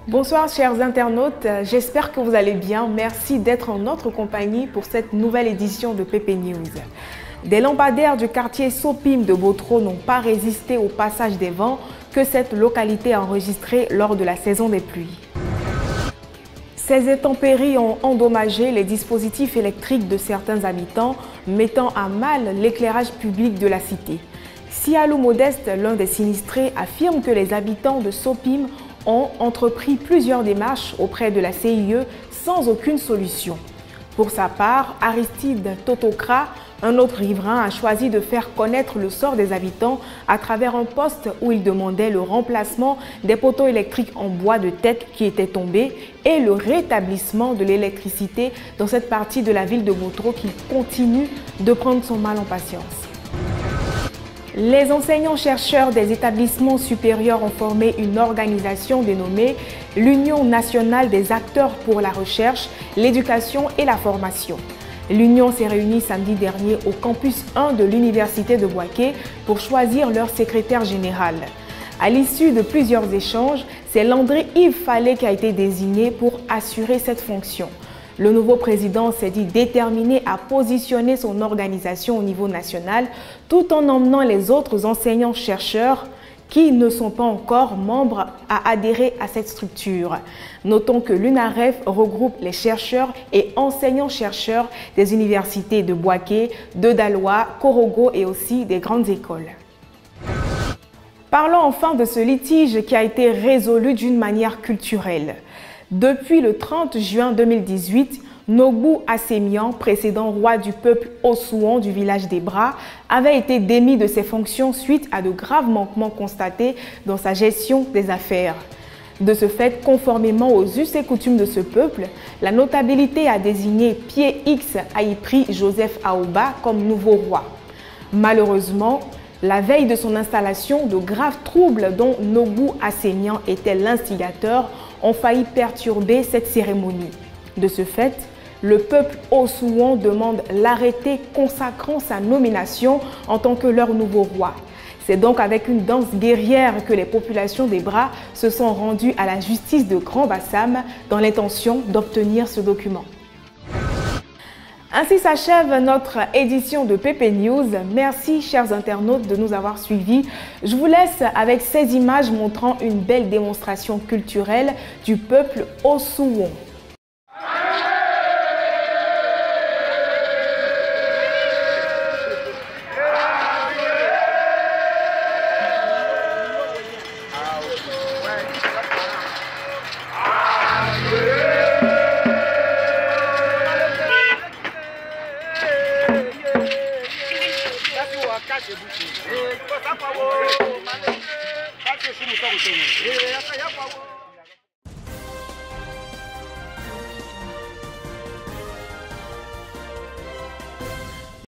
Bonsoir chers internautes, j'espère que vous allez bien. Merci d'être en notre compagnie pour cette nouvelle édition de PP News. Des lampadaires du quartier Sopim de Botro n'ont pas résisté au passage des vents que cette localité a enregistré lors de la saison des pluies. Ces intempéries ont endommagé les dispositifs électriques de certains habitants, mettant à mal l'éclairage public de la cité. Sialou Modeste, l'un des sinistrés, affirme que les habitants de Sopim ont entrepris plusieurs démarches auprès de la CIE sans aucune solution. Pour sa part, Aristide Totokra, un autre riverain, a choisi de faire connaître le sort des habitants à travers un post où il demandait le remplacement des poteaux électriques en bois de tête qui étaient tombés et le rétablissement de l'électricité dans cette partie de la ville de Botro qui continue de prendre son mal en patience. Les enseignants-chercheurs des établissements supérieurs ont formé une organisation dénommée l'Union nationale des acteurs pour la recherche, l'éducation et la formation. L'Union s'est réunie samedi dernier au campus 1 de l'Université de Bouaké pour choisir leur secrétaire général. À l'issue de plusieurs échanges, c'est Landry-Yves Fallet qui a été désigné pour assurer cette fonction. Le nouveau président s'est dit déterminé à positionner son organisation au niveau national tout en emmenant les autres enseignants-chercheurs qui ne sont pas encore membres à adhérer à cette structure. Notons que l'UNAREF regroupe les chercheurs et enseignants-chercheurs des universités de Bouaké, de Daloa, Korogo et aussi des grandes écoles. Parlons enfin de ce litige qui a été résolu d'une manière culturelle. Depuis le 30 juin 2018, Nogbou Assémian, précédent roi du peuple Ossouan du village des Bras, avait été démis de ses fonctions suite à de graves manquements constatés dans sa gestion des affaires. De ce fait, conformément aux us et coutumes de ce peuple, la notabilité a désigné Pied X Aïpri Joseph Aouba comme nouveau roi. Malheureusement, la veille de son installation, de graves troubles dont Nogbou Assémian était l'instigateur ont failli perturber cette cérémonie. De ce fait, le peuple Ossouan demande l'arrêté consacrant sa nomination en tant que leur nouveau roi. C'est donc avec une danse guerrière que les populations des Bras se sont rendues à la justice de Grand Bassam dans l'intention d'obtenir ce document. Ainsi s'achève notre édition de PP News. Merci chers internautes de nous avoir suivis. Je vous laisse avec ces images montrant une belle démonstration culturelle du peuple Ossouan. Hey,